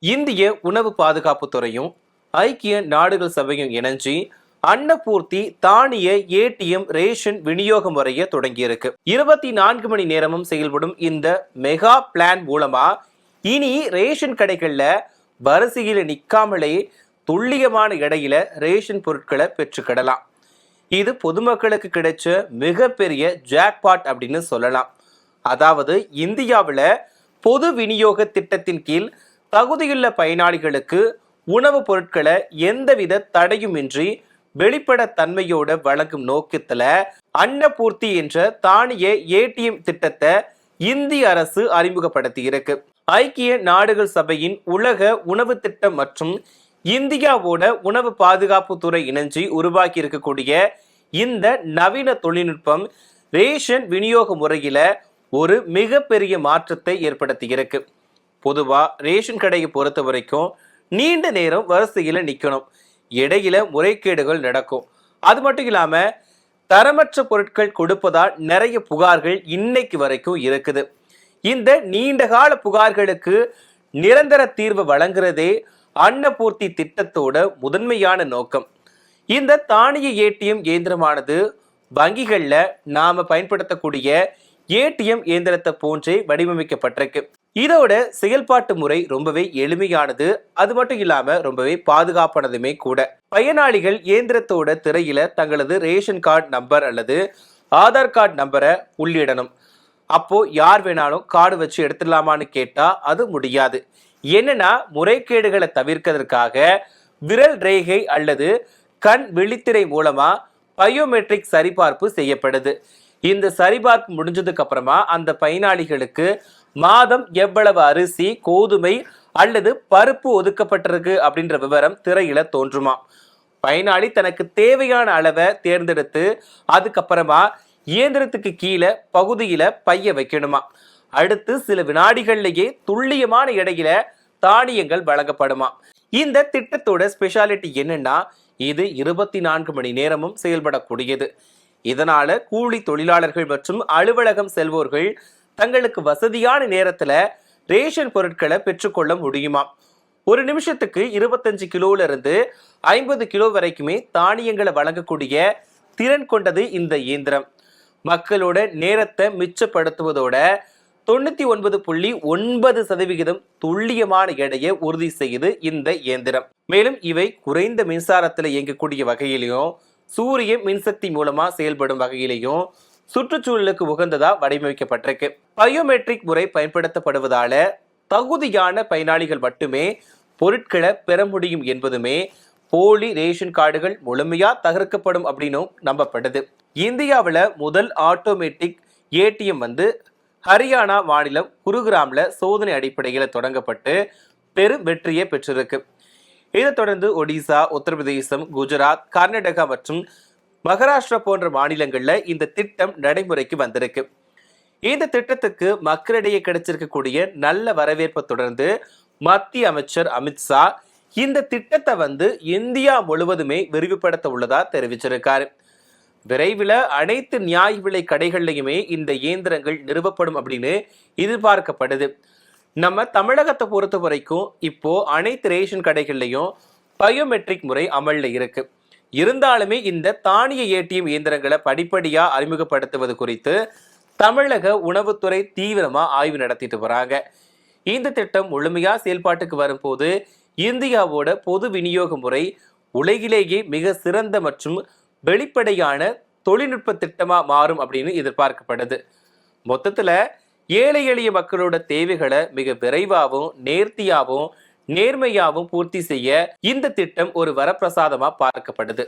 இந்திய உணவு பாதுகாப்பு துறையும் ஐக்கிய நாடுகள் சபையும் இணைஞ்சு அன்னபூர்த்தி தானிய ஏடிஎம் ரேஷன் விநியோக முறையை தொடங்கியிருக்கு. 24 மணி நேரமும் செயல்படும் இந்த மெகா பிளான் மூலமா இனி ரேஷன் கடைகள்ல வரிசையில நிக்காமலே துல்லியமான எடையில ரேஷன் பொருட்களை பெற்றுக்கிடலாம். இது பொதுமக்களுக்கு கிடைச்ச மிகப்பெரிய ஜாக்பாட் அப்படின்னு சொல்லலாம். அதாவது இந்தியாவில் பொது விநியோக திட்டத்தின் கீழ் தகுதியுள்ள பயனாளிகளுக்கு உணவுப் பொருட்களை எந்தவித தடையுமின்றி வெளிப்பட தன்மையோட வழங்கும் நோக்கத்துல அன்னபூர்த்தி என்ற தானிய ஏடிஎம் திட்டத்தை இந்திய அரசு அறிமுகப்படுத்தி இருக்கு. ஐக்கிய நாடுகள் சபையின் உலக உணவு திட்டம் மற்றும் இந்தியாவோட உணவு பாதுகாப்பு துறை இணைஞ்சு உருவாக்கி இருக்கக்கூடிய இந்த நவீன தொழில்நுட்பம் ரேஷன் விநியோக முறையில ஒரு மிகப்பெரிய மாற்றத்தை ஏற்படுத்தி இருக்கு. பொதுவா ரேஷன் கடையை பொறுத்த வரைக்கும் நீண்ட நேரம் வரிசையில நிக்கணும், இடையில முறைகேடுகள் நடக்கும். அது மட்டும் இல்லாம தரமற்ற பொருட்கள் கொடுப்பதால் நிறைய புகார்கள் இன்னைக்கு வரைக்கும் இருக்குது. இந்த நீண்டகால புகார்களுக்கு நிரந்தர தீர்வு வழங்குறதே அன்னபூர்த்தி திட்டத்தோட முதன்மையான நோக்கம். இந்த தானிய ஏடிஎம் இயந்திரமானது வங்கிகள்ல நாம பயன்படுத்தக்கூடிய ஏடிஎம் இயந்திரத்தை போன்றே வடிவமைக்கப்பட்டிருக்கு. இதோட செயல்பாட்டு முறை ரொம்பவே எளிமையானது, அது மட்டும் இல்லாம ரொம்பவே பாதுகாப்பானதுமே கூட. பயனாளிகள் இயந்திரத்தோட திரையில தங்களது ரேஷன் கார்டு நம்பர் அல்லது ஆதார் கார்டு நம்பரை உள்ளிடணும். அப்போ யார் வேணாலும் கார்டு வச்சு எடுத்துடலாமான்னு கேட்டா அது முடியாது. என்னன்னா முறைகேடுகளை தவிர்க்கிறதுக்காக விரல் ரேகை அல்லது கண் விழித்திரை மூலமா பயோமெட்ரிக் சரிபார்ப்பு செய்யப்படுது. இந்த சரிபார்ப்பு முடிஞ்சதுக்கு அப்புறமா அந்த பயனாளிகளுக்கு மாதம் எவ்வளவு அரிசி, கோதுமை அல்லது பருப்பு ஒதுக்கப்பட்டிருக்கு அப்படின்ற விவரம் திரையில தோன்றுமா. பயனாளி தனக்கு தேவையான அளவை தேர்ந்தெடுத்து அதுக்கப்புறமா இயந்திரத்துக்கு கீழே பகுதியில பைய வைக்கணுமா. அடுத்து சில வினாடிகள்லேயே துல்லியமான எடையில தானியங்கள் வழங்கப்படுமா. இந்த திட்டத்தோட ஸ்பெஷாலிட்டி என்னன்னா இது 24 மணி நேரமும் செயல்படக்கூடியது. இதனால கூலி தொழிலாளர்கள் மற்றும் அலுவலகம் செல்வோர்கள் தங்களுக்கு வசதியான நேரத்துல ரேஷன் பொருட்களை பெற்றுக்கொள்ள முடியுமா. ஒரு நிமிஷத்துக்கு 25 கிலோல இருந்து 50 கிலோ வரைக்குமே தானியங்களை வழங்கக்கூடிய திறன் கொண்டது இந்த இயந்திரம். மக்களோட நேரத்தை மிச்சப்படுத்துவதோட 99.9% துல்லியமான எடையை உறுதி செய்யுது இந்த இயந்திரம். மேலும் இவை குறைந்த மின்சாரத்தில் இயங்கக்கூடிய வகையிலையும் சூரிய மின்சக்தி மூலமா செயல்படும் வகையிலையும் சுற்றுச்சூழலுக்கு உகந்ததா வடிவமைக்கப்பட்டிருக்கு. பயோமெட்ரிக் முறை பயன்படுத்தப்படுவதால தகுதியான பயனாளிகள் மட்டுமே பொருட்களை பெற முடியும் என்பதுமே போலி ரேஷன் கார்டுகள் முழுமையா தகர்க்கப்படும் அப்படின்னும் நம்பப்படுது. இந்தியாவில் முதல் ஆட்டோமேட்டிக் ஏடிஎம் ஹரியானா மாநிலம் குருகிராம்ல சோதனை அடிப்படையில் தொடங்கப்பட்டு பெரும் வெற்றியை பெற்றிருக்கு. இதை தொடர்ந்து ஒடிசா, உத்தரப்பிரதேசம், குஜராத், கர்நாடகா மற்றும் மகாராஷ்டிரா போன்ற மாநிலங்கள்ல இந்த திட்டம் நடைமுறைக்கு வந்திருக்கு. இந்த திட்டத்துக்கு மக்களிடையே கிடைச்சிருக்கக்கூடிய நல்ல வரவேற்பை தொடர்ந்து மத்திய அமைச்சர் அமித்ஷா இந்த திட்டத்தை இந்தியா முழுவதுமே விரிவுபடுத்த உள்ளதா தெரிவிச்சிருக்காரு. விரைவில் அனைத்து நியாய விலை கடைகள்லையுமே இந்த இயந்திரங்கள் நிறுவப்படும் அப்படின்னு எதிர்பார்க்கப்படுது. நம்ம தமிழகத்தை பொறுத்த வரைக்கும் இப்போ அனைத்து ரேஷன் கடைகள்லையும் பயோமெட்ரிக் முறை அமல்ல இருக்கு. இருந்தாலுமே இந்த தானிய ஏடிஎம் இயந்திரங்களை படிப்படியா அறிமுகப்படுத்துவது குறித்து தமிழக உணவுத்துறை தீவிரமா ஆய்வு நடத்திட்டு வராங்க. இந்த திட்டம் முழுமையா செயல்பாட்டுக்கு வரும்போது இந்தியாவோட பொது விநியோக முறை உலகிலேயே மிக சிறந்த மற்றும் வெளிப்படையான தொழில்நுட்ப திட்டமா மாறும் அப்படின்னு எதிர்பார்க்கப்படுது. மொத்தத்துல ஏழை எளிய மக்களோட தேவைகளை மிக விரைவாகவும் நேர்த்தியாகவும் நேர்மையாகவும் பூர்த்தி செய்ய இந்த திட்டம் ஒரு வரப்பிரசாதமா பார்க்கப்படுது.